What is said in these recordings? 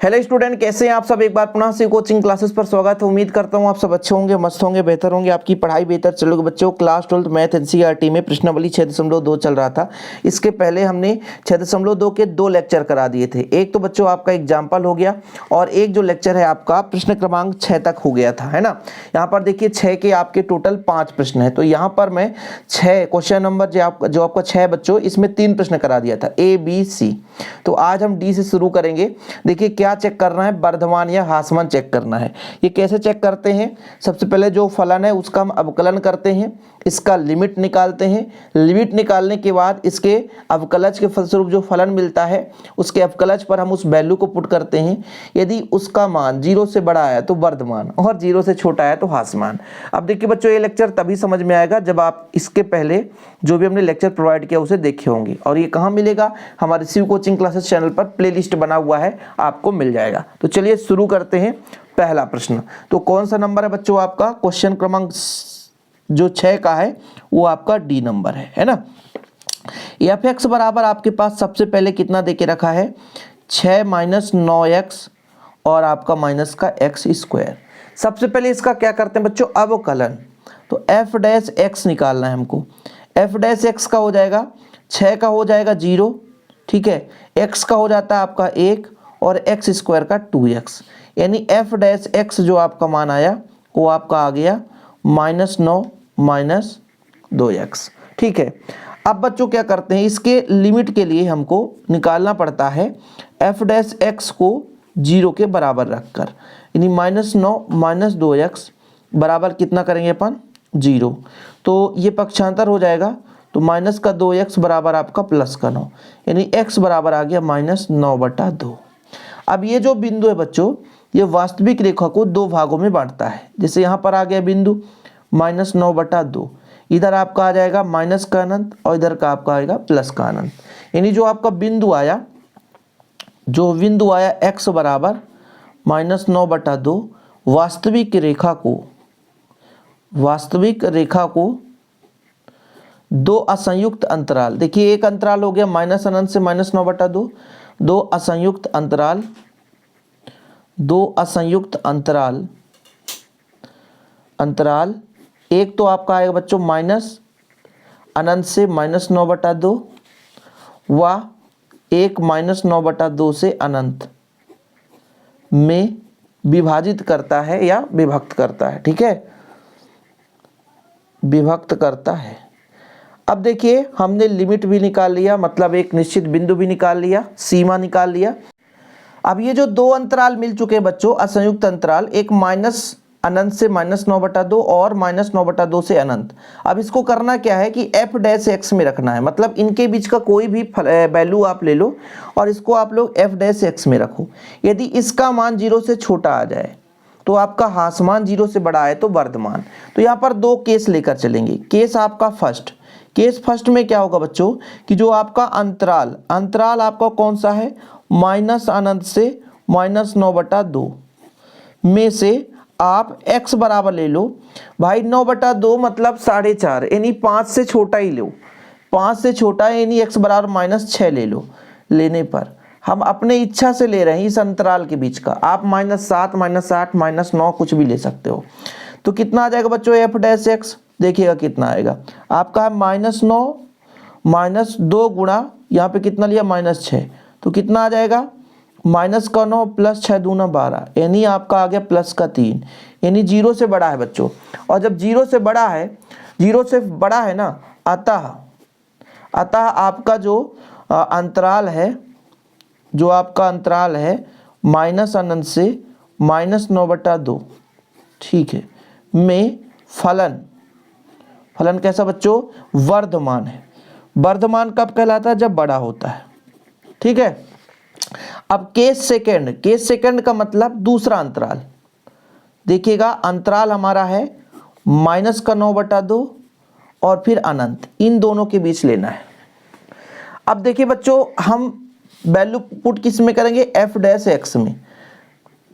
Hello student, कैसे हैं आप सब। एक बार पुनः से कोचिंग क्लासेस पर स्वागत है। उम्मीद करता हूं आप सब अच्छे होंगे, मस्त होंगे, बेहतर होंगे, आपकी पढ़ाई बेहतर चलोगे। बच्चों, क्लास 12 मैथ एनसीईआरटी में प्रश्नावली 6.2 चल रहा था। इसके पहले हमने 6.2 के 2 लेक्चर करा दिए थे। एक तो बच्चों आपका एग्जाम्पल हो गया और एक जो लेक्चर है आपका प्रश्न क्रमांक 6 तक हो गया था, है ना। यहाँ पर देखिए 6 के आपके टोटल 5 प्रश्न है। तो यहाँ पर मैं 6 क्वेश्चन नंबर जो आपका 6 बच्चों, इसमें 3 प्रश्न करा दिया था, ए बी सी। तो आज हम डी से शुरू करेंगे। देखिए क्या चेक करना है, वर्धमान या ह्रासमान चेक करना है। ये कैसे चेक करते हैं, सबसे पहले जो फलन है उसका हम अवकलन करते हैं, इसका लिमिट निकालते हैं। लिमिट निकालने के बाद इसके अवकलज के फलस्वरूप जो फलन मिलता है उसके अवकलज पर हम उस वैल्यू को पुट करते हैं। यदि उसका मान 0 से बड़ा है तो वर्धमान और 0 से छोटा है तो ह्रासमान। अब देखिए बच्चों, ये लेक्चर तभी समझ में आएगा जब आप इसके पहले जो भी हमने लेक्चर प्रोवाइड किया उसे देखे होंगे। और ये कहाँ मिलेगा, हमारे शिव कोचिंग क्लासेस चैनल पर प्लेलिस्ट बना हुआ है, आपको मिल जाएगा। तो चलिए शुरू करते हैं। पहला प्रश्न तो कौन सा नंबर है बच्चों, आपका क्वेश्चन क्रमांक जो 6 का है वो आपका डी नंबर है ना। एफ एक्स बराबर आपके पास सबसे पहले कितना देके रखा है, 6 माइनस 9x और आपका माइनस का एक्स स्क्वायर। सबसे पहले इसका क्या करते हैं बच्चों, अवकलन। तो एफ डैश एक्स निकालना है हमको। एफ डैश एक्स का हो जाएगा 6 का हो जाएगा 0, ठीक है। एक्स का हो जाता है आपका 1 और एक्स स्क्वायर का 2x, यानी एफ डैश एक्स जो आपका मान आया वो आपका आ गया -9 माइनस 2x, ठीक है। अब बच्चों क्या करते हैं, इसके लिमिट के लिए हमको निकालना पड़ता है एफ डैश एक्स को 0 के बराबर रखकर, यानी -9 माइनस 2x बराबर कितना करेंगे अपन 0। तो ये पक्षांतर हो जाएगा, तो माइनस का 2x बराबर आपका प्लस का 9, यानी x बराबर आ गया -9/2। अब ये जो बिंदु है बच्चों, ये वास्तविक रेखा को 2 भागों में बांटता है। जैसे यहाँ पर आ गया बिंदु -9/2, इधर आपका आ जाएगा माइनस का अनंत और इधर का आपका आएगा प्लस का अनंत। यानी जो आपका बिंदु आया x बराबर -9/2 वास्तविक रेखा को 2 असंयुक्त अंतराल, देखिए एक अंतराल हो गया माइनस अनंत से -9/2, 2 असंयुक्त अंतराल एक तो आपका आएगा बच्चों माइनस अनंत से -9/2 व एक -9/2 से अनंत में विभाजित करता है या विभक्त करता है, ठीक है, विभक्त करता है। अब देखिए हमने लिमिट भी निकाल लिया, मतलब एक निश्चित बिंदु भी निकाल लिया, सीमा निकाल लिया। अब ये जो 2 अंतराल मिल चुके हैं बच्चों, असंयुक्त अंतराल, एक माइनस अनंत से -9/2 और -9/2 से अनंत। अब इसको करना क्या है कि एफ डैश एक्स में रखना है, मतलब इनके बीच का कोई भी वैल्यू आप ले लो और इसको आप लोग एफ डैश एक्स में रखो। यदि इसका मान 0 से छोटा आ जाए तो आपका ह्रासमान 0 से बड़ा है तो वर्धमान। तो यहाँ पर 2 केस लेकर चलेंगे। केस आपका फर्स्ट में क्या होगा बच्चों कि जो आपका अंतराल आपका कौन सा है, माइनस अनंत से -9/2 में से आप x बराबर ले लो भाई 9/2, मतलब 4.5, यानी 5 से छोटा ही लो। 5 से छोटा है यानी x बराबर -6 ले लो। लेने पर हम अपने इच्छा से ले रहे हैं इस अंतराल के बीच का, आप -7 -8 -9 कुछ भी ले सकते हो। तो कितना आ जाएगा बच्चों एफ डैश एक्स, देखिएगा कितना आएगा आपका है -9 माइनस 2 गुणा यहाँ पे कितना लिया -6, तो कितना आ जाएगा माइनस का 9 प्लस 6 दूना 12, यानी आपका आ गया प्लस का 3, यानी 0 से बड़ा है बच्चों। और जब 0 से बड़ा है ना, अतः आपका जो अंतराल है माइनस अनंत से -9/2, ठीक है, में फलन कैसा बच्चों, वर्धमान है। वर्धमान कब कहलाता है, जब बड़ा होता है, ठीक है। अब केस सेकंड का मतलब दूसरा अंतराल, देखिएगा अंतराल हमारा है -9/2 और फिर अनंत, इन दोनों के बीच लेना है। अब देखिए बच्चों हम वैल्यू पुट किस में करेंगे, एफ डैश एक्स में।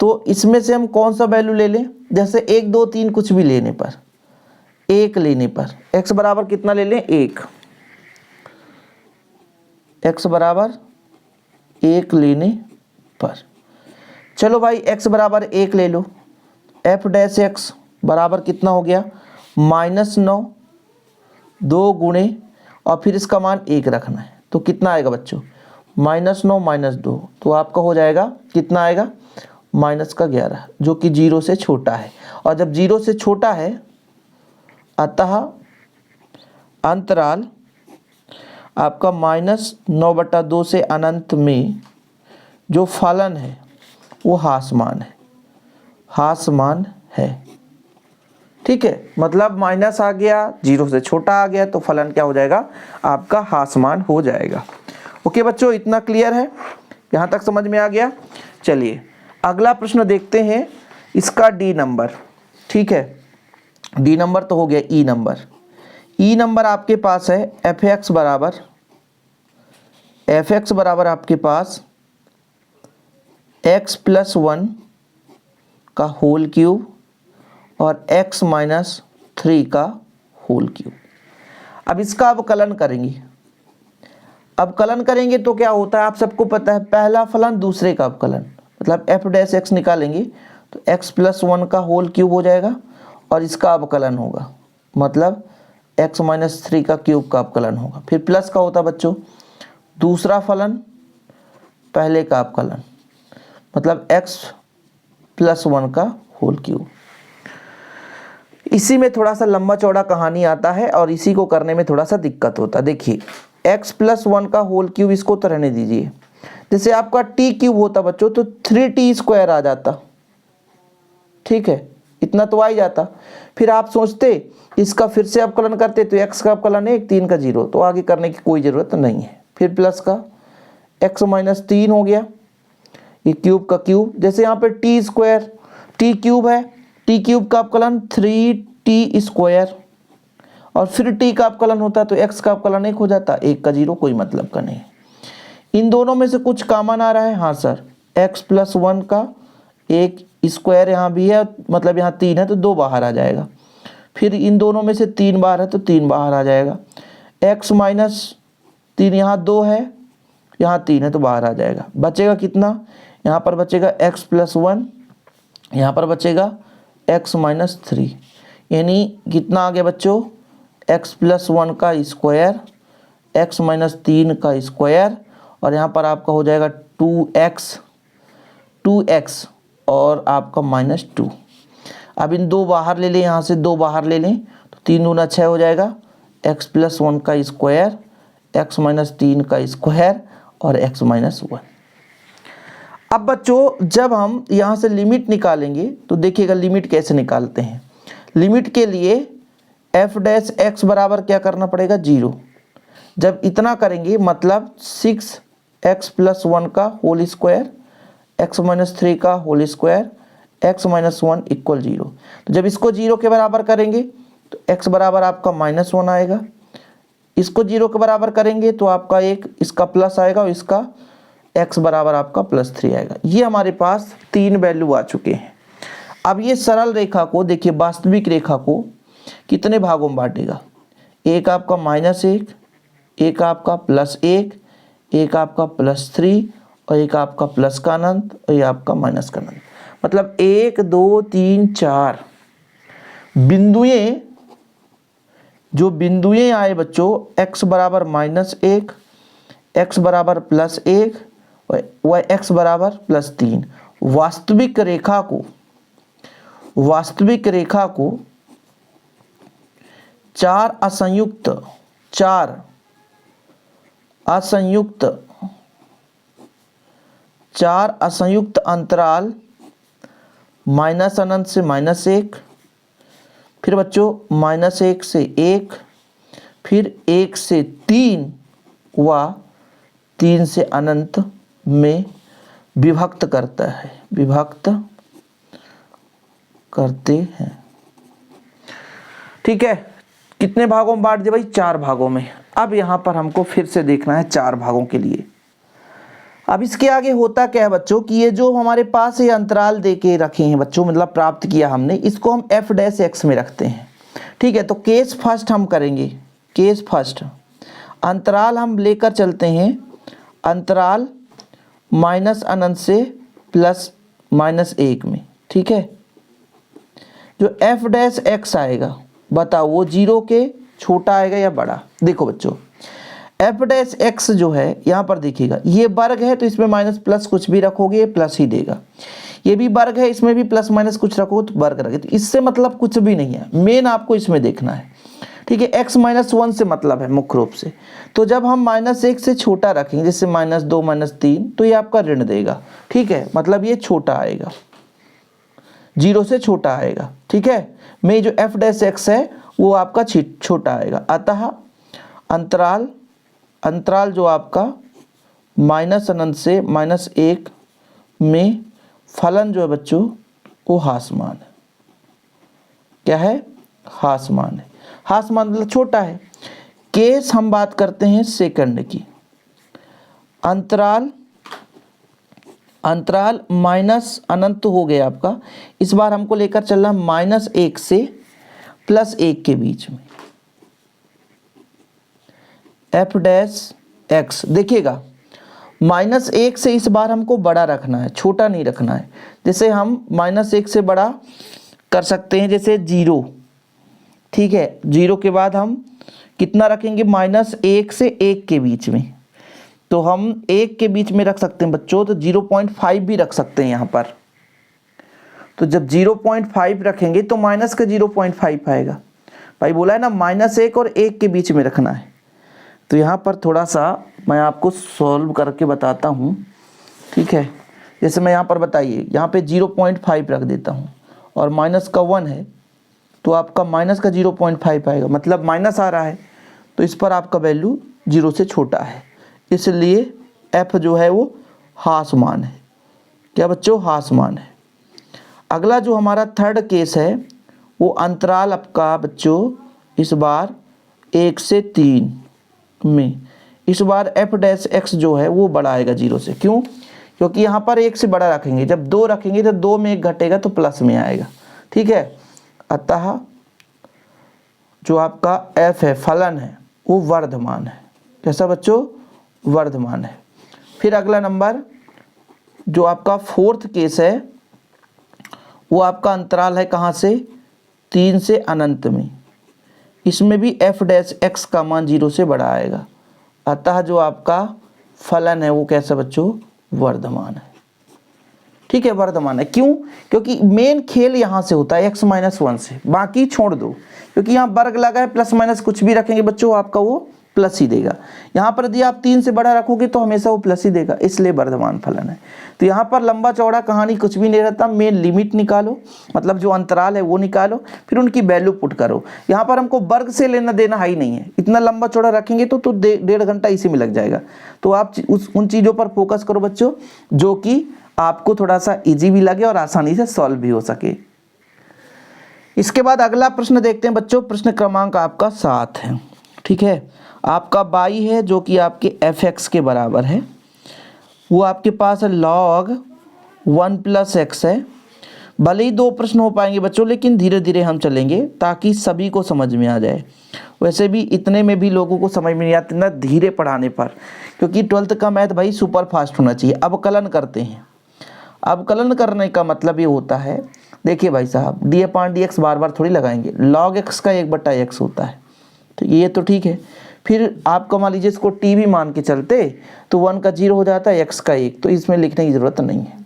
तो इसमें से हम कौन सा वैल्यू ले लें, जैसे 1 2 3 कुछ भी लेने पर, 1 लेने पर x बराबर कितना ले लें, 1, x बराबर 1 लेने पर, चलो भाई x बराबर 1 ले लो, एफ डैश एक्स बराबर कितना हो गया -9, 2 गुणे और फिर इसका मान 1 रखना है, तो कितना आएगा बच्चों -9 -2, तो आपका हो जाएगा कितना आएगा -11, जो कि 0 से छोटा है। और जब 0 से छोटा है अतः अंतराल आपका -9/2 से अनंत में जो फलन है वो ह्रासमान है, ह्रासमान है। ठीक है, मतलब माइनस आ गया, 0 से छोटा आ गया, तो फलन क्या हो जाएगा आपका ह्रासमान हो जाएगा। ओके बच्चों, इतना क्लियर है, यहाँ तक समझ में आ गया। चलिए अगला प्रश्न देखते हैं, इसका डी नंबर। ठीक है, डी नंबर तो हो गया, ई नंबर। ई नंबर आपके पास है एफ एक्स बराबर आपके पास x+1 का होल क्यूब और x-3 का होल क्यूब। अब इसका अवकलन करेंगे, अवकलन करेंगे तो क्या होता है आप सबको पता है, पहला फलन दूसरे का अवकलन, मतलब एफ डैश एक्स निकालेंगे तो x+1 का होल क्यूब हो जाएगा और इसका अवकलन होगा, मतलब x-3 का क्यूब का अवकलन होगा। फिर प्लस का होता बच्चों दूसरा फलन पहले का अवकलन, मतलब x+1 का होल क्यूब। इसी में थोड़ा सा लंबा चौड़ा कहानी आता है और इसी को करने में थोड़ा सा दिक्कत होता है। देखिए x+1 का होल क्यूब, इसको तो रहने दीजिए, जैसे आपका t क्यूब होता बच्चों तो 3t² आ जाता। ठीक है, इतना तो आ ही जाता। फिर आप सोचते इसका फिर से अवकलन करते तो x का अवकलन 1, 3 का 0, तो आगे करने की कोई ज़रूरत नहीं है। फिर प्लस का x-3 हो गया, ये क्यूब का क्यूब, जैसे यहाँ पे t² t क्यूब है, t क्यूब का अवकलन 3t² और फिर t का अवकलन होता तो x का अवकलन 1 हो जाता, 1 का 0, कोई मतलब का नहीं। इन दोनों में से कुछ कॉमन आ रहा है, हाँ सर, x+1 का एक स्क्वायर यहाँ भी है, मतलब यहाँ 3 है तो 2 बाहर आ जाएगा। फिर इन दोनों में से 3 बाहर है तो 3 बाहर आ जाएगा। x-3 यहाँ 2 है, यहाँ 3 है तो बाहर आ जाएगा। बचेगा कितना, यहाँ पर बचेगा x+1, यहाँ पर बचेगा x-3, यानी कितना आ गया बच्चों x+1 का स्क्वायर, x-3 का स्क्वायर, और यहाँ पर आपका हो जाएगा 2x और आपका -2। अब इन 2 बाहर ले लें, यहाँ से 2 बाहर ले लें तो 3 दूना 6 हो जाएगा, x+1 का स्क्वायर, x-3 का स्क्वायर और x-1। अब बच्चों जब हम यहाँ से लिमिट निकालेंगे तो देखिएगा लिमिट कैसे निकालते हैं। लिमिट के लिए एफ डैश एक्स बराबर क्या करना पड़ेगा 0। जब इतना करेंगे मतलब 6x+1 का होल स्क्वायर, x-3 का होल स्क्वायर, x-1 = 0। तो जब इसको 0 के बराबर करेंगे तो x बराबर आपका -1 आएगा, इसको 0 के बराबर करेंगे तो आपका 1, इसका प्लस आएगा और इसका x बराबर आपका +3 आएगा। ये हमारे पास 3 वैल्यू आ चुके हैं। अब ये सरल रेखा को देखिए, वास्तविक रेखा को कितने भागों में बांटेगा, एक आपका -1, एक आपका +1, एक आपका +3 और एक आपका प्लस का अनंत और ये आपका माइनस का अनंत। मतलब 1 2 3 4 बिंदुएं, जो बिंदुएं आए बच्चों x बराबर -1, x बराबर +1 और x बराबर +3, वास्तविक रेखा को 4 असंयुक्त अंतराल -अनंत से -1, फिर बच्चों -1 से 1, फिर 1 से 3 व 3 से अनंत में विभक्त करता है, विभक्त करते हैं। ठीक है, कितने भागों में बांट दिया भाई, 4 भागों में। अब यहाँ पर हमको फिर से देखना है 4 भागों के लिए। अब इसके आगे होता क्या है बच्चों कि ये जो हमारे पास ये अंतराल दे के रखे हैं बच्चों, मतलब प्राप्त किया हमने, इसको हम एफ डैश एक्स में रखते हैं। ठीक है, तो केस फर्स्ट हम करेंगे, केस फर्स्ट अंतराल हम लेकर चलते हैं, अंतराल -अनंत से -1 में, ठीक है। जो एफ डैश एक्स आएगा बताओ वो 0 के छोटा आएगा या बड़ा। देखो बच्चों एफ डैश एक्स जो है यहाँ पर देखिएगा ये वर्ग है तो इसमें माइनस प्लस कुछ भी रखोगे ये प्लस ही देगा, ये भी वर्ग है इसमें भी प्लस माइनस कुछ रखो तो वर्ग रखे, तो इससे मतलब कुछ भी नहीं है, मेन आपको इसमें देखना है, ठीक है। x -1 से मतलब है मुख्य रूप से, तो जब हम -1 से छोटा रखेंगे जैसे -2 -3 तो ये आपका ऋण देगा, ठीक है, मतलब ये छोटा आएगा, 0 से छोटा आएगा, ठीक है। में जो एफ डैश एक्स है वो आपका छोटा आएगा, अतः अंतराल जो आपका -∞ से -1 में फलन जो है बच्चों वो हासमान है। क्या है? हासमान है। हासमान मतलब छोटा है। केस हम बात करते हैं सेकंड की। अंतराल माइनस अनंत हो गया आपका, इस बार हमको लेकर चलना -1 से +1 के बीच में। एफ डैश एक्स देखिएगा -1 से इस बार हमको बड़ा रखना है, छोटा नहीं रखना है। जैसे हम -1 से बड़ा कर सकते हैं जैसे 0, ठीक है। 0 के बाद हम कितना रखेंगे -1 से 1 के बीच में, तो हम 1 के बीच में रख सकते हैं बच्चों, तो 0.5 भी रख सकते हैं यहाँ पर। तो जब 0.5 रखेंगे तो माइनस का 0.5 आएगा। भाई बोला है ना -1 और 1 के बीच में रखना है। तो यहाँ पर थोड़ा सा मैं आपको सॉल्व करके बताता हूँ, ठीक है। जैसे मैं यहाँ पर बताइए यहाँ पे 0.5 रख देता हूँ और माइनस का 1 है तो आपका माइनस का 0.5 आएगा, मतलब माइनस आ रहा है तो इस पर आपका वैल्यू 0 से छोटा है, इसलिए f जो है वो हासमान है। क्या बच्चों? हासमान है। अगला जो हमारा थर्ड केस है वो अंतराल आपका बच्चों इस बार 1 से 3 में, इस बार एफ डैश एक्स जो है वो बड़ा आएगा 0 से। क्यों? क्योंकि यहाँ पर 1 से बड़ा रखेंगे, जब 2 रखेंगे तो 2 में 1 घटेगा तो प्लस में आएगा, ठीक है। अतः जो आपका एफ है फलन है वो वर्धमान है। कैसा बच्चों? वर्धमान है। फिर अगला नंबर जो आपका फोर्थ केस है वो आपका अंतराल है कहाँ से? 3 से अनंत में। इसमें भी एफ डैश एक्स का मान 0 से बड़ा आएगा, अतः जो आपका फलन है वो कैसा बच्चों? वर्धमान है, ठीक है, वर्धमान है। क्यों? क्योंकि मेन खेल यहाँ से होता है x -1 से, बाकी छोड़ दो, क्योंकि यहाँ वर्ग लगा है, प्लस माइनस कुछ भी रखेंगे बच्चों आपका वो प्लस ही देगा। यहाँ पर यदि आप 3 से बड़ा रखोगे तो हमेशा वो प्लस ही देगा, इसलिए वर्धमान फलन है। तो यहाँ पर लंबा चौड़ा कहानी कुछ भी नहीं रहता, मेन लिमिट निकालो, मतलब जो अंतराल है वो निकालो, फिर उनकी वैल्यू पुट करो। यहाँ पर हमको वर्ग से लेना देना है ही नहीं है, इतना लंबा चौड़ा रखेंगे तो 1.5 घंटा इसी में लग जाएगा। तो आप उन चीज़ों पर फोकस करो बच्चों जो कि आपको थोड़ा सा इजी भी लगे और आसानी से सॉल्व भी हो सके। इसके बाद अगला प्रश्न देखते हैं बच्चों, प्रश्न क्रमांक आपका 7 है, ठीक है। आपका y है जो कि आपके f(x) के बराबर है, वो आपके पास log 1 + x है। भले ही 2 प्रश्न हो पाएंगे बच्चों, लेकिन धीरे धीरे हम चलेंगे ताकि सभी को समझ में आ जाए। वैसे भी इतने में भी लोगों को समझ में नहीं आता, इतना धीरे पढ़ाने पर, क्योंकि 12th का मैथ भाई सुपर फास्ट होना चाहिए। अवकलन करते हैं, अवकलन करने का मतलब ये होता है, देखिए भाई साहब d/dx बार बार थोड़ी लगाएंगे, log x का 1/x होता है, तो ये तो ठीक है। फिर आपका मान लीजिए इसको t भी मान के चलते तो 1 का 0 हो जाता है, x का 1, तो इसमें लिखने की ज़रूरत नहीं है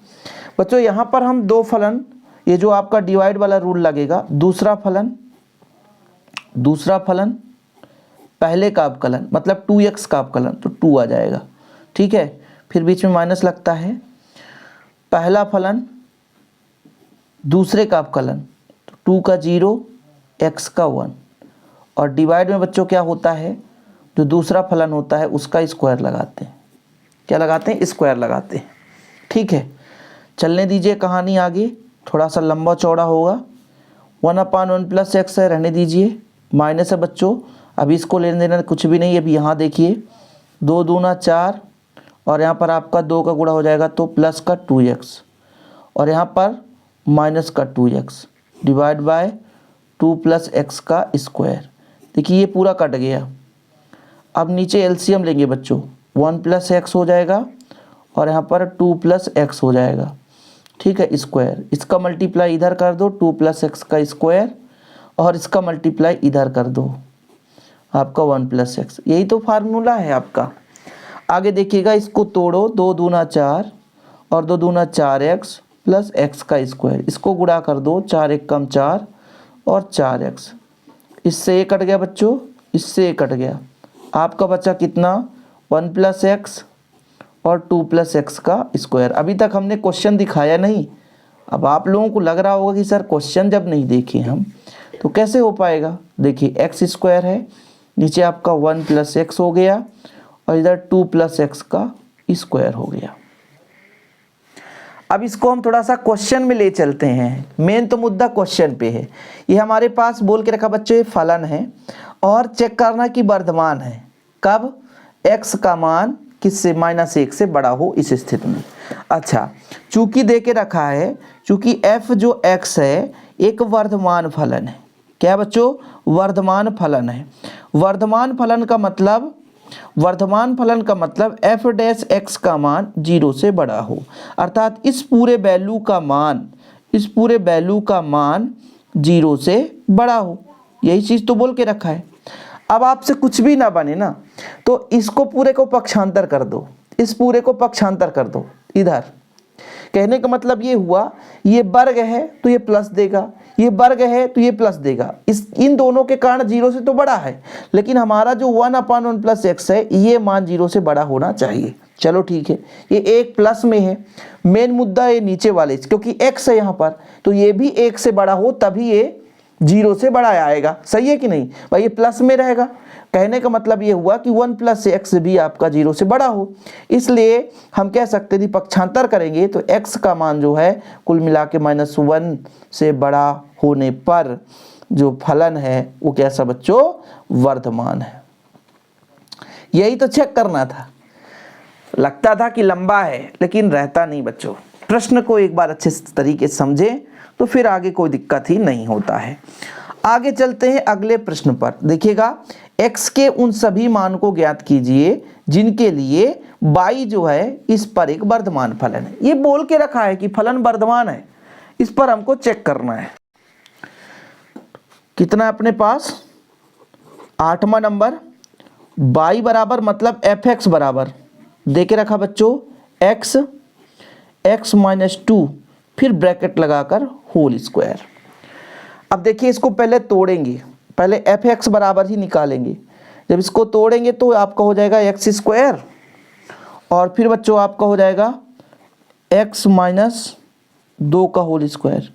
बच्चों। यहाँ पर हम 2 फलन, ये जो आपका डिवाइड वाला रूल लगेगा, दूसरा फलन पहले का अवकलन मतलब 2x का अवकलन, तो 2 आ जाएगा, ठीक है। फिर बीच में माइनस लगता है, पहला फलन दूसरे का अवकलन, तो 2 का 0 x का 1, और डिवाइड में बच्चों क्या होता है, जो दूसरा फलन होता है उसका स्क्वायर लगाते हैं। क्या लगाते हैं? स्क्वायर लगाते हैं, ठीक है। चलने दीजिए कहानी आगे, थोड़ा सा लंबा चौड़ा होगा। 1/1 + x है, रहने दीजिए, माइनस है बच्चों, अभी इसको लेने देना कुछ भी नहीं। अभी यहाँ देखिए 2 दूना 4, और यहाँ पर आपका 2 का गुणा हो जाएगा तो प्लस का 2x, और यहाँ पर माइनस का 2x डिवाइड बाय 2 + x का स्क्वायर। देखिए ये पूरा कट गया। अब नीचे एलसीएम लेंगे बच्चों, 1 + x हो जाएगा और यहाँ पर 2 + x हो जाएगा, ठीक है, स्क्वायर। इसका मल्टीप्लाई इधर कर दो 2 + x का स्क्वायर, और इसका मल्टीप्लाई इधर कर दो आपका 1 + x। यही तो फार्मूला है आपका। आगे देखिएगा, इसको तोड़ो, 2 दूना 4 और 2 दूना 4x + x का स्क्वायर। इसको गुणा कर दो, 4 × 1 = 4 और 4x। इससे ये कट गया बच्चों, इससे ये कट गया। आपका बचा कितना, 1 + x और 2 + x का स्क्वायर। अभी तक हमने क्वेश्चन दिखाया नहीं। अब आप लोगों को लग रहा होगा कि सर क्वेश्चन जब नहीं देखे हम तो कैसे हो पाएगा। देखिए x² है, नीचे आपका 1 + x हो गया और इधर 2 + x का स्क्वायर हो गया। अब इसको हम थोड़ा सा क्वेश्चन में ले चलते हैं। मेन तो मुद्दा क्वेश्चन पे है। ये हमारे पास बोल के रखा बच्चों, ये फलन है और चेक करना कि वर्धमान है कब, x का मान किससे, -1 से बड़ा हो इस स्थिति में। अच्छा, चूंकि दे के रखा है, चूंकि f जो x है एक वर्धमान फलन है। क्या बच्चों, वर्धमान फलन है। वर्धमान फलन का मतलब f' का मान 0 से बड़ा हो, अर्थात इस पूरे वैल्यू का मान 0 से बड़ा हो। यही चीज़ तो बोल के रखा है। अब आपसे कुछ भी ना बने ना, तो इसको पूरे को पक्षांतर कर दो, इस पूरे को पक्षांतर कर दो इधर। कहने का मतलब ये हुआ, ये वर्ग है तो ये प्लस देगा, ये वर्ग है तो ये प्लस देगा। इन दोनों के कारण 0 से तो बड़ा है, लेकिन हमारा जो 1/1 + x है ये मान 0 से बड़ा होना चाहिए। चलो ठीक है, ये एक प्लस में है। मेन मुद्दा ये नीचे वाले, क्योंकि x है यहाँ पर, तो ये भी 1 से बड़ा हो तभी ये 0 से बड़ा आएगा। सही है कि नहीं भाई, ये प्लस में रहेगा। कहने का मतलब ये हुआ कि 1 + x भी आपका 0 से बड़ा हो। इसलिए हम कह सकते हैं पक्षांतर करेंगे तो x का मान जो है कुल मिला के -1 से बड़ा होने पर जो फलन है वो कैसा बच्चों, वर्धमान है। यही तो चेक करना था। लगता था कि लंबा है लेकिन रहता नहीं बच्चों। प्रश्न को एक बार अच्छे तरीके से समझें तो फिर आगे कोई दिक्कत ही नहीं होता है। आगे चलते हैं अगले प्रश्न पर। देखिएगा, x के उन सभी मान को ज्ञात कीजिए जिनके लिए y जो है इस पर एक वर्धमान फलन है। ये बोल के रखा है कि फलन वर्धमान है, इस पर हमको चेक करना है। कितना अपने पास, 8वां नंबर, y बराबर मतलब fx बराबर दे के रखा बच्चों, x -2 फिर ब्रैकेट लगाकर होल स्क्वायर। अब देखिए, इसको पहले तोड़ेंगे, पहले fx बराबर ही निकालेंगे। जब इसको तोड़ेंगे तो आपका हो जाएगा x² और फिर बच्चों आपका हो जाएगा x -2 का होल स्क्वायर,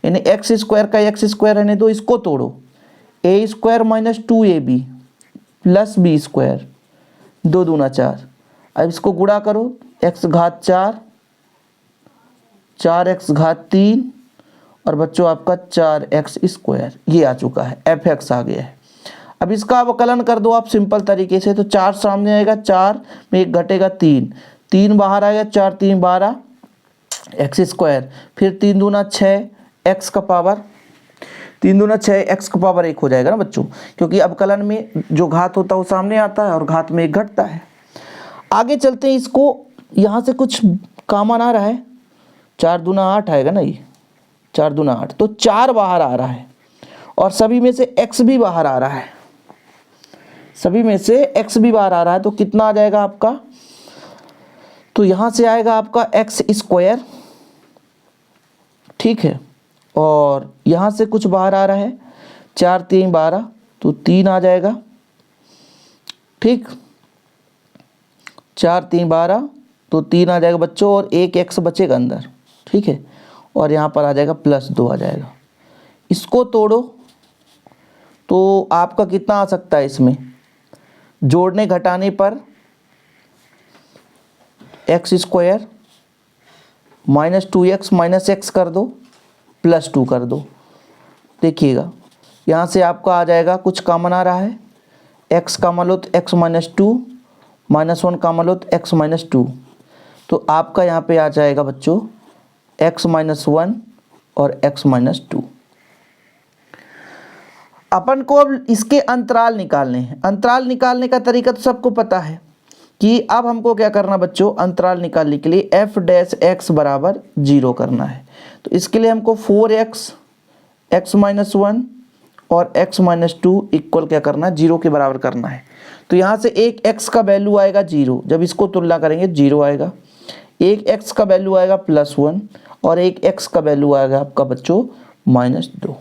यानी x² का x² रहने दो। इसको तोड़ो, a² - 2ab + b², 2 दूना 4। अब इसको गुणा करो, x⁴ 4x⁻³ और बच्चों आपका 4x²। ये आ चुका है, fx आ गया है। अब इसका अवकलन कर दो आप सिंपल तरीके से, तो 4 सामने आएगा, 4 में 1 घटेगा 3, 3 बाहर आएगा, 4 × 3 = 12 x², फिर 3 दूना 6 x का पावर 3 दूना 6 x का पावर 1 हो जाएगा ना बच्चों, क्योंकि अवकलन में जो घात होता है वो सामने आता है और घात में 1 घटता है। आगे चलते हैं, इसको यहाँ से कुछ कॉमन आ रहा है, 4 दूना 8 आएगा ना, ये 4 दूना 8, तो 4 बाहर आ रहा है और सभी में से x भी बाहर आ रहा है, सभी में से x भी बाहर आ रहा है। तो कितना आ जाएगा आपका, तो यहाँ से आएगा आपका x², ठीक है, और यहाँ से कुछ बाहर आ रहा है, 4 × 3 = 12, तो 3 आ जाएगा, ठीक, 4 × 3 = 12, तो 3 आ जाएगा बच्चों, और एक x बचेगा अंदर, ठीक है, और यहाँ पर आ जाएगा +2 आ जाएगा। इसको तोड़ो तो आपका कितना आ सकता है, इसमें जोड़ने घटाने पर x² -2x - x कर दो, +2 कर दो। देखिएगा, यहाँ से आपका आ जाएगा, कुछ कॉमन आ रहा है, x का मान लो तो x -2, -1 का मान लो तो x -2, तो आपका यहाँ पे आ जाएगा बच्चों x -1 और x -2। अपन को अब इसके अंतराल निकालने हैं। अंतराल निकालने का तरीका तो सबको पता है कि अब हमको क्या करना बच्चों, अंतराल निकालने के लिए f डैश x बराबर 0 करना है। तो इसके लिए हमको 4x x माइनस 1 और x माइनस 2 इक्वल क्या करना है, 0 के बराबर करना है। तो यहाँ से एक x का वैल्यू आएगा 0, जब इसको तुलना करेंगे 0 आएगा। एक x का वैल्यू आएगा +1 और एक x का वैल्यू आएगा आपका बच्चों -2।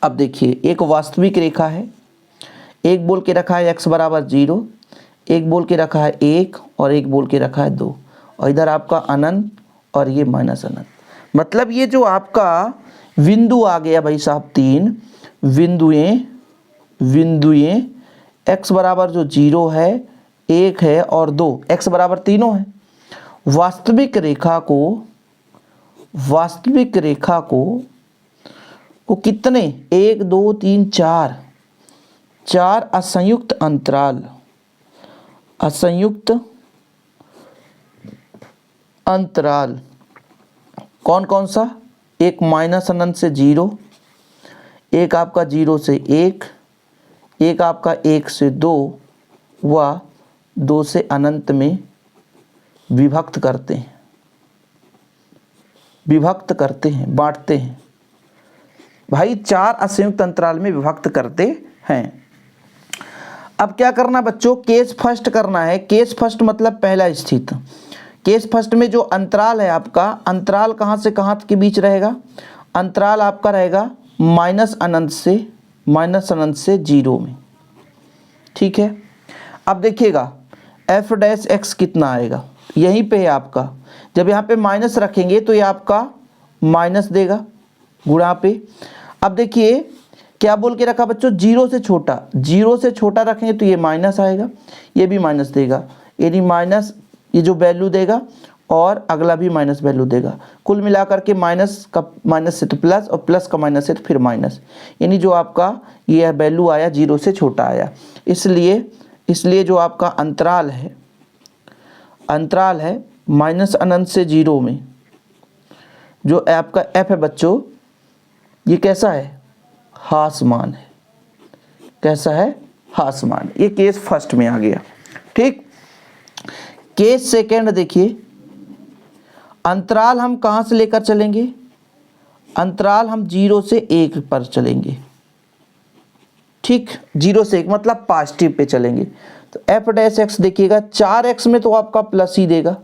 अब देखिए एक वास्तविक रेखा है, एक बोल के रखा है x बराबर 0, एक बोल के रखा है 1 और एक बोल के रखा है 2, और इधर आपका अनंत और ये माइनस अनंत। मतलब ये जो आपका बिंदु आ गया भाई साहब, 3 बिंदुएं x बराबर जो 0 है, 1 है और 2, x बराबर तीनों है। वास्तविक रेखा को कितने 1 2 3 4 असंयुक्त अंतराल कौन कौन सा, एक माइनस अनंत से 0, एक आपका 0 से 1, एक आपका 1 से 2 व 2 से अनंत में विभक्त करते हैं, बांटते हैं भाई, 4 असंयुक्त अंतराल में विभक्त करते हैं। अब क्या करना बच्चों, केस फर्स्ट करना है। केस फर्स्ट मतलब पहला स्थित। केस फर्स्ट में जो अंतराल है आपका, अंतराल कहाँ से कहाँ के बीच रहेगा, अंतराल आपका रहेगा माइनस अनंत से 0 में। ठीक है, अब देखिएगा f डैश x कितना आएगा, यहीं पे है आपका। जब यहाँ पे माइनस रखेंगे तो ये आपका माइनस देगा गुणा पे। अब देखिए क्या बोल के रखा बच्चों, 0 से छोटा रखेंगे तो ये माइनस आएगा, ये भी माइनस देगा, यानी माइनस ये जो वैल्यू देगा और अगला भी माइनस वैल्यू देगा। कुल मिलाकर के माइनस का माइनस से तो प्लस और प्लस का माइनस से तो फिर माइनस, यानी जो आपका ये वैल्यू आया 0 से छोटा आया। इसलिए जो आपका अंतराल है माइनस अनंत से 0 में जो आपका f है बच्चों, ये कैसा है, हासमान है। कैसा है, हासमान। ये केस फर्स्ट में आ गया। ठीक, केस सेकंड देखिए, अंतराल हम कहाँ से लेकर चलेंगे, अंतराल हम 0 से 1 पर चलेंगे। ठीक, 0 से 1 मतलब पॉजिटिव पे चलेंगे। तो f डैश x देखिएगा, 4x में तो आपका प्लस ही देगा,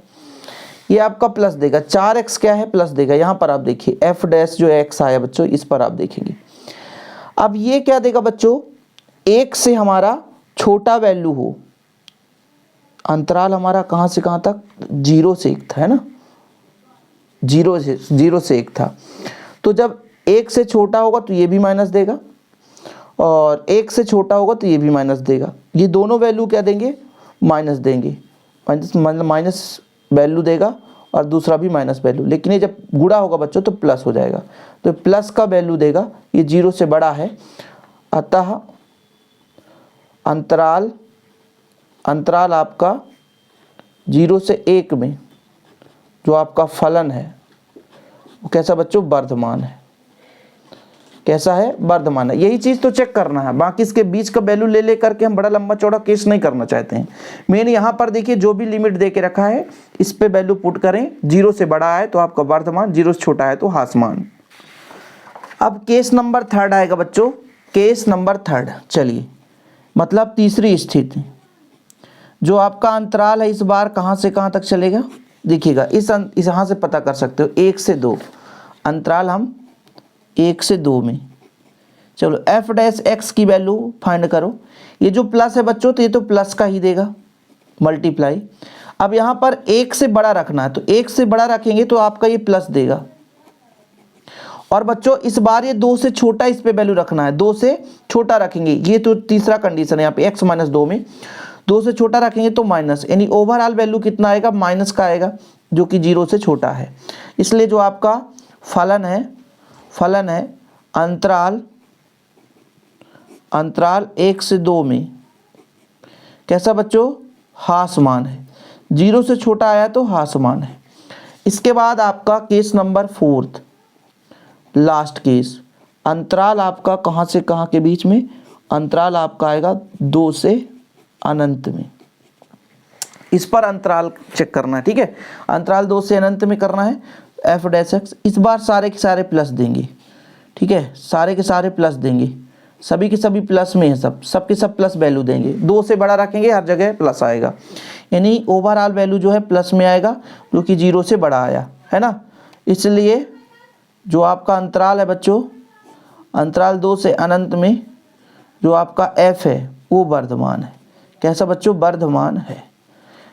ये आपका प्लस देगा, 4x क्या है प्लस देगा। यहाँ पर आप देखिए f डैश जो x आया बच्चों, इस पर आप देखेंगे। अब ये क्या देगा बच्चों, 1 से हमारा छोटा वैल्यू हो, अंतराल हमारा कहाँ से कहाँ तक, 0 से 1 था, है ना, 0 से 1 था। तो जब 1 से छोटा होगा तो ये भी माइनस देगा और 1 से छोटा होगा तो ये भी माइनस देगा। ये दोनों वैल्यू क्या देंगे, माइनस देंगे, माइनस वैल्यू देगा और दूसरा भी माइनस वैल्यू। लेकिन ये जब गुणा होगा बच्चों तो प्लस हो जाएगा, तो प्लस का वैल्यू देगा, ये 0 से बड़ा है। अतः अंतराल आपका 0 से 1 में जो आपका फलन है वो कैसा बच्चों, वर्धमान है। कैसा है, वर्धमान है। यही चीज़ तो चेक करना है, बाकी इसके बीच का वैल्यू ले करके हम बड़ा लंबा चौड़ा केस नहीं करना चाहते हैं। मेन यहाँ पर देखिए जो भी लिमिट दे के रखा है इस पे वैल्यू पुट करें, 0 से बड़ा है तो आपका वर्धमान, 0 से छोटा है तो हासमान। अब केस नंबर 3 आएगा बच्चों, केस नंबर 3 चलिए, मतलब तीसरी स्थिति। जो आपका अंतराल है इस बार कहाँ से कहाँ तक चलेगा, देखिएगा इस यहाँ से पता कर सकते हो, 1 से 2 अंतराल हम 1 से 2 में। चलो f डैश x की वैल्यू फाइंड करो। ये जो प्लस है बच्चों तो ये तो प्लस का ही देगा, मल्टीप्लाई। अब यहाँ पर 1 से बड़ा रखना है, तो 1 से बड़ा रखेंगे तो आपका ये प्लस देगा। और बच्चों इस बार ये 2 से छोटा इस पे वैल्यू रखना है, 2 से छोटा रखेंगे, ये तो तीसरा कंडीशन है यहाँ पे, x माइनस 2 में 2 से छोटा रखेंगे तो माइनस, यानी ओवरऑल वैल्यू कितना आएगा, माइनस का आएगा, जो कि 0 से छोटा है। इसलिए जो आपका फलन है अंतराल 1 से 2 में कैसा बच्चों, हासमान है। 0 से छोटा आया तो हासमान है। इसके बाद आपका केस नंबर 4, लास्ट केस, अंतराल आपका कहाँ से कहाँ के बीच में, अंतराल आपका आएगा 2 से अनंत में। इस पर अंतराल चेक करना है, ठीक है। अंतराल 2 से अनंत में करना है एफ डैश एक्स। इस बार सारे के सारे प्लस देंगे, ठीक है, सारे के सारे प्लस देंगे, सभी के सभी प्लस में है, सब के सब प्लस वैल्यू देंगे। 2 से बड़ा रखेंगे, हर जगह प्लस आएगा, यानी ओवरऑल वैल्यू जो है प्लस में आएगा, जो कि 0 से बड़ा आया है ना। इसलिए जो आपका अंतराल है बच्चों, अंतराल 2 से अनंत में जो आपका f है वो वर्धमान है। कैसा बच्चों? वर्धमान है।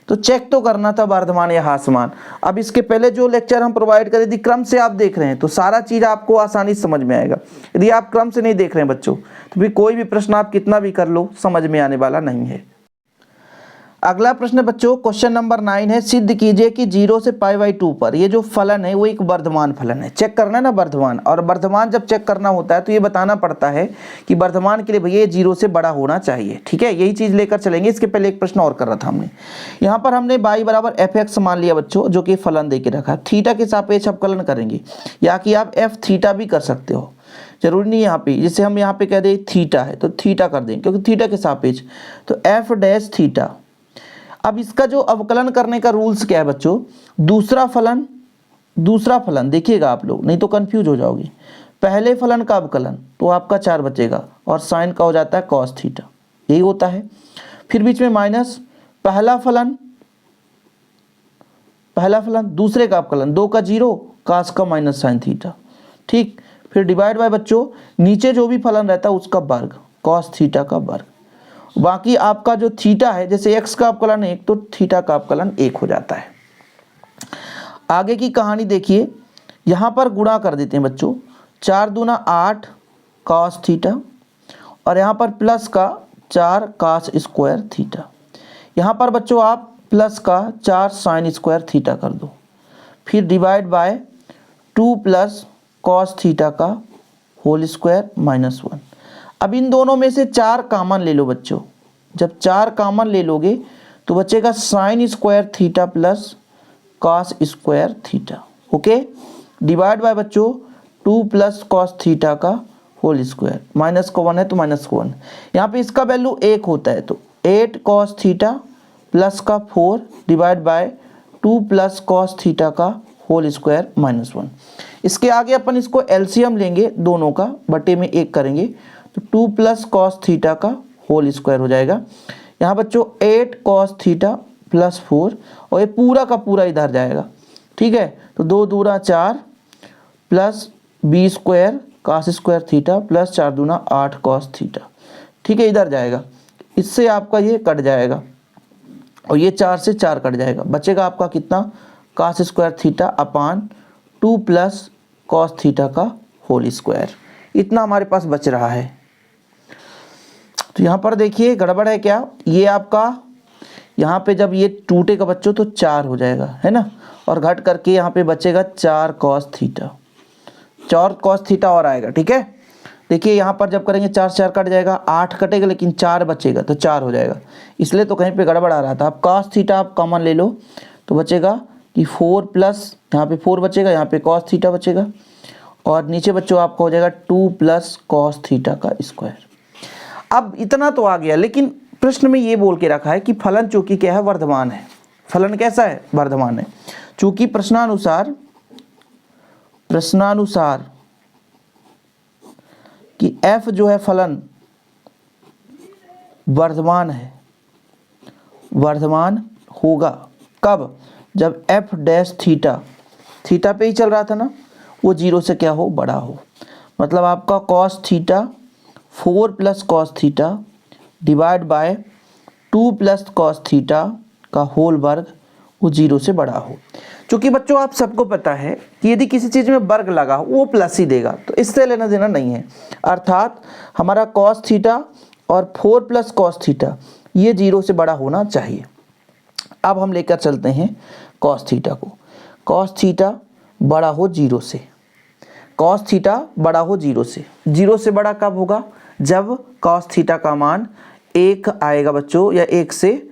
तो चेक तो करना था वर्धमान या ह्रासमान। अब इसके पहले जो लेक्चर हम प्रोवाइड करे, यदि क्रम से आप देख रहे हैं तो सारा चीज़ आपको आसानी से समझ में आएगा। यदि आप क्रम से नहीं देख रहे हैं बच्चों, तो फिर कोई भी प्रश्न आप कितना भी कर लो समझ में आने वाला नहीं है। अगला प्रश्न बच्चों क्वेश्चन नंबर 9 है, सिद्ध कीजिए कि 0 से π/2 पर ये जो फलन है वो एक वर्धमान फलन है। चेक करना है ना वर्धमान, और वर्धमान जब चेक करना होता है तो ये बताना पड़ता है कि वर्धमान के लिए भैया ये 0 से बड़ा होना चाहिए, ठीक है। यही चीज़ लेकर चलेंगे। इसके पहले एक प्रश्न और कर रहा था हमने, यहाँ पर हमने y बराबर f(x) मान लिया बच्चों, जो कि फलन दे के रखा। थीटा के सापेक्ष अवकलन करेंगे, या कि आप f थीटा भी कर सकते हो, जरूरी नहीं यहाँ पे। जैसे हम यहाँ पे कह दें थीटा है तो थीटा कर देंगे, क्योंकि थीटा के सापेक्ष, तो f डैश थीटा। अब इसका जो अवकलन करने का रूल्स क्या है बच्चों, दूसरा फलन देखिएगा आप लोग, नहीं तो कंफ्यूज हो जाओगे। पहले फलन का अवकलन तो आपका 4 बचेगा, और साइन का हो जाता है कॉस थीटा, यही होता है। फिर बीच में माइनस पहला फलन दूसरे का अवकलन, 2 का 0 कास का माइनस साइन थीटा, ठीक। फिर डिवाइड बाय बच्चों नीचे जो भी फलन रहता है उसका वर्ग, कॉस थीटा का वर्ग। बाकी आपका जो थीटा है, जैसे x का अवकलन 1 तो थीटा का अवकलन 1 हो जाता है। आगे की कहानी देखिए, यहाँ पर गुणा कर देते हैं बच्चों, 4 दूना 8 कॉस थीटा, और यहाँ पर प्लस का 4 कॉस स्क्वायर थीटा। यहाँ पर बच्चों आप प्लस का 4 साइन स्क्वायर थीटा कर दो, फिर divide by 2 plus cos theta का होल स्क्वायर माइनस 1। अब इन दोनों में से 4 कॉमन ले लो बच्चों। जब 4 कॉमन ले लोगे तो बचेगा sine square theta plus cos square theta, okay. Divide by बच्चों 2 प्लस कॉस थीटा का होल स्क्वायर, माइनस का 1 है तो माइनस का 1। यहाँ पे इसका वैल्यू 1 होता है, तो 8 कॉस थीटा प्लस का 4 divide by 2 plus cos theta का होल स्क्वायर माइनस 1। इसके आगे अपन इसको एलसीएम लेंगे, दोनों का बटे में 1 करेंगे, तो 2 प्लस कॉस थीटा का होल स्क्वायर हो जाएगा। यहाँ बच्चों 8 कॉस थीटा प्लस 4, और ये पूरा का पूरा इधर जाएगा, ठीक है। तो 2 दूना 4 plus b square cos square theta plus 4 दूना 8 कॉस थीटा, ठीक है, इधर जाएगा। इससे आपका ये कट जाएगा, और ये 4 से 4 कट जाएगा, बचेगा आपका कितना, cos square theta upon 2 plus cos theta का होल स्क्वायर। इतना हमारे पास बच रहा है। तो यहाँ पर देखिए गड़बड़ है क्या, ये आपका यहाँ पे जब ये टूटेगा बच्चों तो 4 हो जाएगा, है ना, और घट करके यहाँ पे बचेगा 4 कॉस थीटा, 4 कॉस थीटा और आएगा, ठीक है। देखिए यहाँ पर जब करेंगे 4 4 कट जाएगा, 8 कटेगा लेकिन 4 बचेगा, तो 4 हो जाएगा, इसलिए तो कहीं पे गड़बड़ आ रहा था। अब कॉस थीटा आप कॉमन ले लो तो बचेगा कि 4 प्लस, यहाँ पे 4 बचेगा, यहाँ पे कॉस थीटा बचेगा, और नीचे बच्चों आपका हो जाएगा 2 प्लस कॉस थीटा का स्क्वायर। अब इतना तो आ गया, लेकिन प्रश्न में ये बोल के रखा है कि फलन चूंकि क्या है, वर्धमान है। फलन कैसा है, वर्धमान है। चूंकि प्रश्नानुसार कि f जो है फलन वर्धमान है, वर्धमान होगा कब, जब f डैश थीटा पे ही चल रहा था ना, वो 0 से क्या हो, बड़ा हो। मतलब आपका cos theta 4 plus cos theta divide by 2 plus cos theta का होल वर्ग वो 0 से बड़ा हो। क्योंकि बच्चों आप सबको पता है कि यदि किसी चीज़ में वर्ग लगा हो वो प्लस ही देगा, तो इससे लेना देना नहीं है। अर्थात हमारा कॉस थीटा और 4 प्लस कॉस थीटा ये 0 से बड़ा होना चाहिए। अब हम लेकर चलते हैं कॉस थीटा को। कॉस थीटा बड़ा हो 0 से, कॉस थीटा बड़ा हो 0 से। 0 से बड़ा कब होगा, जब कॉस थीटा का मान 1 आएगा बच्चों, या 1 से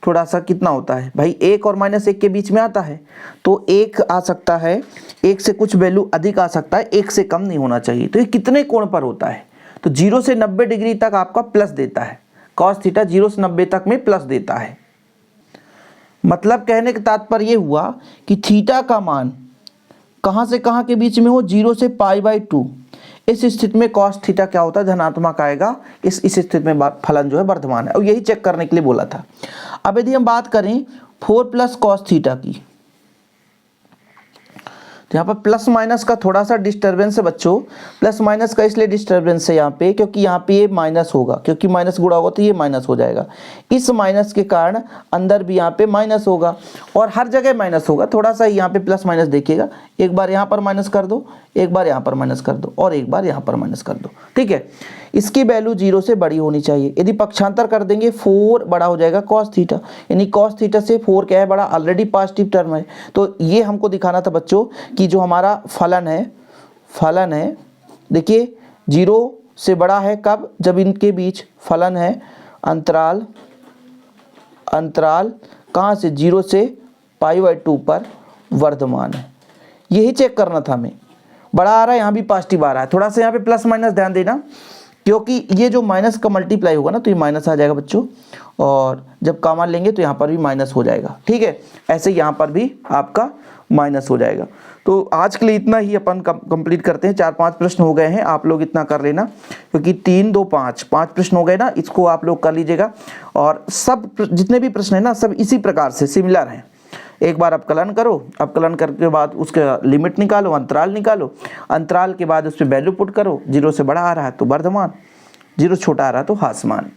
थोड़ा सा कितना होता है भाई, 1 और -1 के बीच में आता है, तो 1 आ सकता है, 1 से कुछ वैल्यू अधिक आ सकता है, 1 से कम नहीं होना चाहिए। तो ये कितने कोण पर होता है, तो 0 से 90 डिग्री तक आपका प्लस देता है। कॉस थीटा 0 से 90 तक में प्लस देता है। मतलब कहने का तात्पर्य ये हुआ कि थीटा का मान कहाँ से कहाँ के बीच में हो, 0 से π/2। इस स्थिति में cos थीटा क्या होता है, धनात्मक आएगा। इस स्थिति में फलन जो है वर्धमान है, और यही चेक करने के लिए बोला था। अब यदि हम बात करें 4 + cos थीटा की, तो यहाँ पर प्लस माइनस का थोड़ा सा डिस्टर्बेंस है बच्चों। प्लस माइनस का इसलिए डिस्टर्बेंस है यहाँ पे क्योंकि यहाँ पे ये माइनस होगा, क्योंकि माइनस गुणा होगा तो ये माइनस हो जाएगा। इस माइनस के कारण अंदर भी यहाँ पे माइनस होगा, और हर जगह माइनस होगा। थोड़ा सा यहाँ पे प्लस माइनस देखिएगा, एक बार यहाँ पर माइनस कर दो, एक बार यहाँ पर माइनस कर दो, और एक बार यहाँ पर माइनस कर दो। ठीक है, इसकी वैल्यू 0 से बड़ी होनी चाहिए। यदि पक्षांतर कर देंगे 4 बड़ा हो जाएगा cos थीटा, यानी cos थीटा से 4 क्या है बड़ा, ऑलरेडी पॉजिटिव टर्म है। तो ये हमको दिखाना था बच्चों कि जो हमारा फलन है देखिए 0 से बड़ा है कब, जब इनके बीच फलन है अंतराल कहाँ से, 0 से π/2 पर वर्धमान है। यही चेक करना था हमें। बड़ा आ रहा है, यहाँ भी पॉजिटिव आ रहा है। थोड़ा सा यहाँ पे प्लस माइनस ध्यान देना, क्योंकि ये जो माइनस का मल्टीप्लाई होगा ना तो ये माइनस आ जाएगा बच्चों, और जब कॉमन लेंगे तो यहाँ पर भी माइनस हो जाएगा। ठीक है, ऐसे यहाँ पर भी आपका माइनस हो जाएगा। तो आज के लिए इतना ही अपन कंप्लीट करते हैं। 4-5 प्रश्न हो गए हैं, आप लोग इतना कर लेना, क्योंकि 3, 2, 5 प्रश्न हो गए ना, इसको आप लोग कर लीजिएगा। और सब जितने भी प्रश्न है ना, सब इसी प्रकार से सिमिलर हैं। एक बार अपकलन करो, अपकलन करने के बाद उसका लिमिट निकालो, अंतराल निकालो, अंतराल के बाद उस पर वैल्यू पुट करो। 0 से बड़ा आ रहा है तो वर्धमान, 0 छोटा आ रहा है तो ह्रासमान।